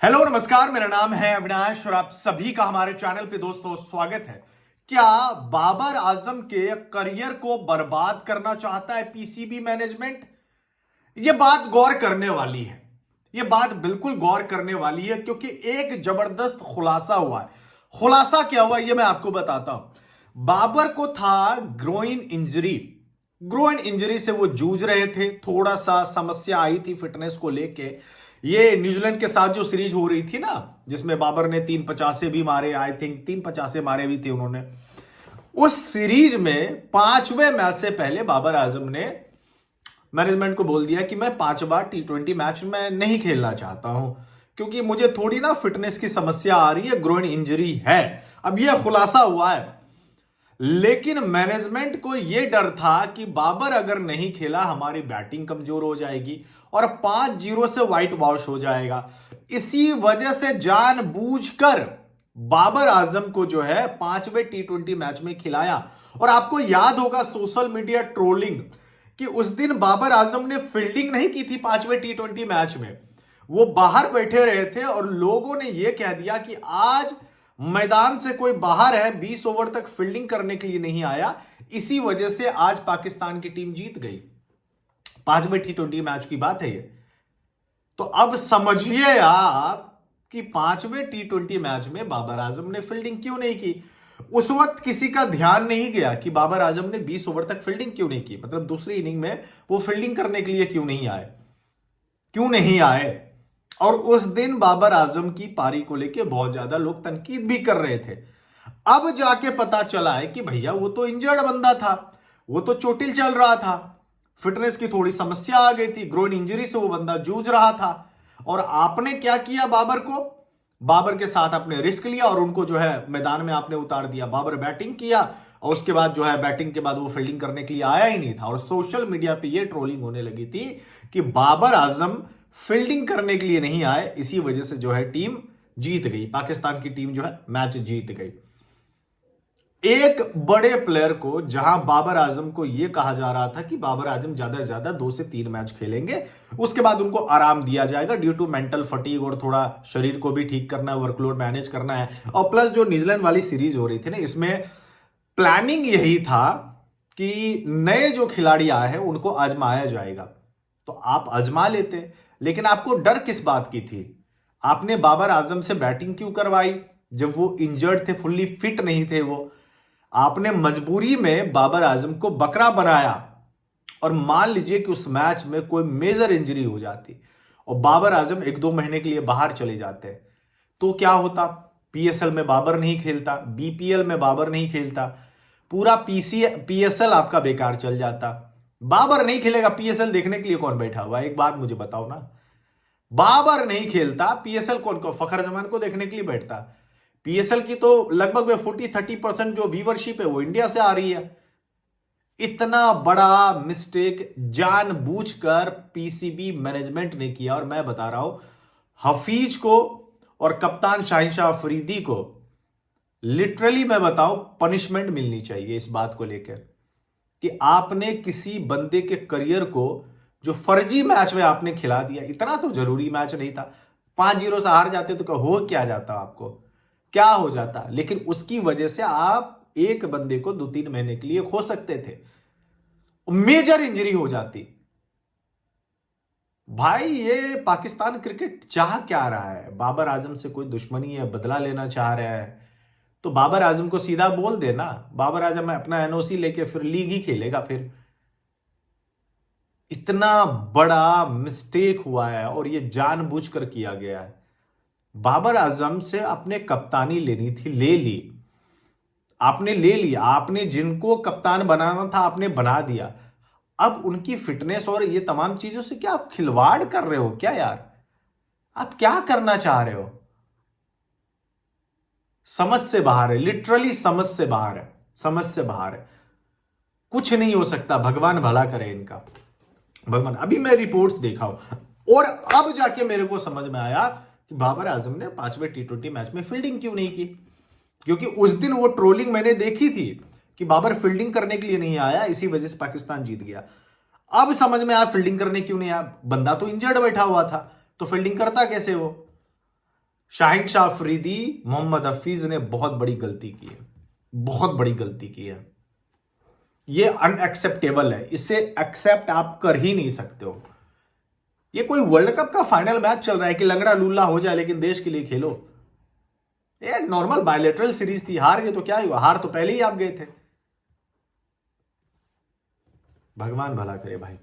Hello नमस्कार, मेरा नाम है अविनाश और आप सभी का हमारे चैनल पे दोस्तों स्वागत है। क्या बाबर आजम के करियर को बर्बाद करना चाहता है पीसीबी मैनेजमेंट? ये बात गौर करने वाली है। ये बात बिल्कुल गौर करने वाली है क्योंकि एक जबरदस्त खुलासा हुआ है। खुलासा क्या हुआ ये मैं आपको बताता हूं। बाबर को था ग्रोइन इंजरी। ग्रोइन इंजरी से वो जूझ रहे थे, थोड़ा सा समस्या आई थी फिटनेस को लेके। ये न्यूजीलैंड के साथ जो सीरीज हो रही थी ना, जिसमें बाबर ने 350 भी मारे, आई थिंक 350 मारे भी थे उन्होंने। उस सीरीज में पांचवें मैच से पहले बाबर आजम ने मैनेजमेंट को बोल दिया कि मैं 5वां T20 मैच में नहीं खेलना चाहता हूं क्योंकि मुझे थोड़ी ना फिटनेस की समस्या आ रही है, ग्रोइन इंजरी है। अब यह खुलासा हुआ है, लेकिन मैनेजमेंट को यह डर था कि बाबर अगर नहीं खेला हमारी बैटिंग कमजोर हो जाएगी और 5-0 से व्हाइट वॉश हो जाएगा। इसी वजह से जानबूझकर बाबर आजम को जो है 5वें T20 मैच में खिलाया। और आपको याद होगा सोशल मीडिया ट्रोलिंग कि उस दिन बाबर आजम ने फील्डिंग नहीं की थी 5वें T20 मैच में। वो बाहर बैठे रहे थे और लोगों ने यह कह दिया कि आज मैदान से कोई बाहर है, 20 ओवर तक फील्डिंग करने के लिए नहीं आया। इसी वजह से आज पाकिस्तान की टीम जीत गई। 5वें T20 मैच की बात है ये। तो अब समझिए आप कि 5वें T20 मैच में बाबर आजम ने फील्डिंग क्यों नहीं की। उस वक्त किसी का ध्यान नहीं गया कि बाबर आजम ने 20 ओवर तक फील्डिंग क्यों नहीं की, मतलब दूसरी इनिंग में वो फील्डिंग करने के लिए क्यों नहीं आए। और उस दिन बाबर आजम की पारी को लेकर बहुत ज्यादा लोग तनकीद भी कर रहे थे। अब जाके पता चला है कि भैया वो तो इंजर्ड बंदा था, वो तो चोटिल चल रहा था, फिटनेस की थोड़ी समस्या आ गई थी, ग्रोइन इंजरी से वो बंदा जूझ रहा था। और आपने क्या किया, बाबर के साथ आपने रिस्क लिया और उनको जो है मैदान में आपने उतार दिया। बाबर बैटिंग किया और उसके बाद जो है बैटिंग के बाद वो फील्डिंग करने के लिए आया ही नहीं था। और सोशल मीडिया पे ये ट्रोलिंग होने लगी थी कि बाबर आजम फील्डिंग करने के लिए नहीं आए, इसी वजह से जो है टीम जीत गई, पाकिस्तान की टीम जो है मैच जीत गई। एक बड़े प्लेयर को, जहां बाबर आजम को यह कहा जा रहा था कि बाबर आजम ज्यादा से ज्यादा 2 से 3 मैच खेलेंगे, उसके बाद उनको आराम दिया जाएगा ड्यू टू मेंटल फटीग और थोड़ा शरीर को भी ठीक करना है, वर्कलोड मैनेज करना है। और प्लस जो न्यूजीलैंड वाली सीरीज हो रही थी ना, इसमें प्लानिंग यही था कि नए जो खिलाड़ी आए हैं उनको आजमाया जाएगा। तो आप आजमा लेते, लेकिन आपको डर किस बात की थी? आपने बाबर आजम से बैटिंग क्यों करवाई जब वो इंजर्ड थे, फुल्ली फिट नहीं थे वो? आपने मजबूरी में बाबर आजम को बकरा बनाया। और मान लीजिए कि उस मैच में कोई मेजर इंजरी हो जाती और बाबर आजम 1-2 महीने के लिए बाहर चले जाते, तो क्या होता? पीएसएल में बाबर नहीं खेलता, बीपीएल में बाबर नहीं खेलता, पूरा पीएसएल आपका बेकार चल जाता। बाबर नहीं खेलेगा, पीएसएल देखने के लिए कौन बैठा हुआ? एक बात मुझे बताओ ना, बाबर नहीं खेलता, पीएसएल कौन को, फखर जमान को देखने के लिए बैठता? पीएसएल की तो लगभग 40-30% जो व्यूवरशिप है वो इंडिया से आ रही है। इतना बड़ा मिस्टेक जानबूझकर पीसीबी मैनेजमेंट ने किया। और मैं बता रहा हूं, हफीज को और कप्तान शाहिन शाह अफरीदी को लिटरली मैं बताऊं पनिशमेंट मिलनी चाहिए इस बात को लेकर कि आपने किसी बंदे के करियर को जो फर्जी मैच में आपने खिला दिया। इतना तो जरूरी मैच नहीं था। 5-0 से हार जाते तो हो क्या जाता, आपको क्या हो जाता? लेकिन उसकी वजह से आप एक बंदे को 2-3 महीने के लिए खो सकते थे, मेजर इंजरी हो जाती। भाई ये पाकिस्तान क्रिकेट चाह क्या रहा है? बाबर आजम से कोई दुश्मनी है, बदला लेना चाह रहा है, तो बाबर आजम को सीधा बोल देना, बाबर आजम अपना एनओसी लेके फिर लीग ही खेलेगा। फिर इतना बड़ा मिस्टेक हुआ है और ये जानबूझकर किया गया है। बाबर आजम से आपने कप्तानी लेनी थी, ले ली, आपने ले लिया। आपने जिनको कप्तान बनाना था आपने बना दिया। अब उनकी फिटनेस और ये तमाम चीजों से क्या आप खिलवाड़ कर रहे हो क्या यार? आप क्या करना चाह रहे हो? समझ से बाहर है, लिटरली समझ से बाहर है, समझ से बाहर है। कुछ नहीं हो सकता, भगवान भला करे इनका, भगवान। अभी मैं रिपोर्ट्स देखा हूं और अब जाके मेरे को समझ में आया कि बाबर आजम ने 5वें T20 मैच में फील्डिंग क्यों नहीं की। क्योंकि उस दिन वो ट्रोलिंग मैंने देखी थी कि बाबर फील्डिंग करने के लिए नहीं आया, इसी वजह से पाकिस्तान जीत गया। अब समझ में आया फील्डिंग करने क्यों नहीं आया। बंदा तो इंजर्ड बैठा हुआ था, तो फील्डिंग करता कैसे वो? शाहिन शाह अफरीदी, मोहम्मद हफीज ने बहुत बड़ी गलती की है, बहुत बड़ी गलती की है। ये अनएक्सेप्टेबल है, इसे एक्सेप्ट आप कर ही नहीं सकते हो। ये कोई वर्ल्ड कप का फाइनल मैच चल रहा है कि लंगड़ा लूल्ला हो जाए, लेकिन देश के लिए खेलो। ये नॉर्मल बायलेटरल सीरीज थी, हार गए तो क्या हुआ, हार तो पहले ही आप गए थे। भगवान भला करे भाई।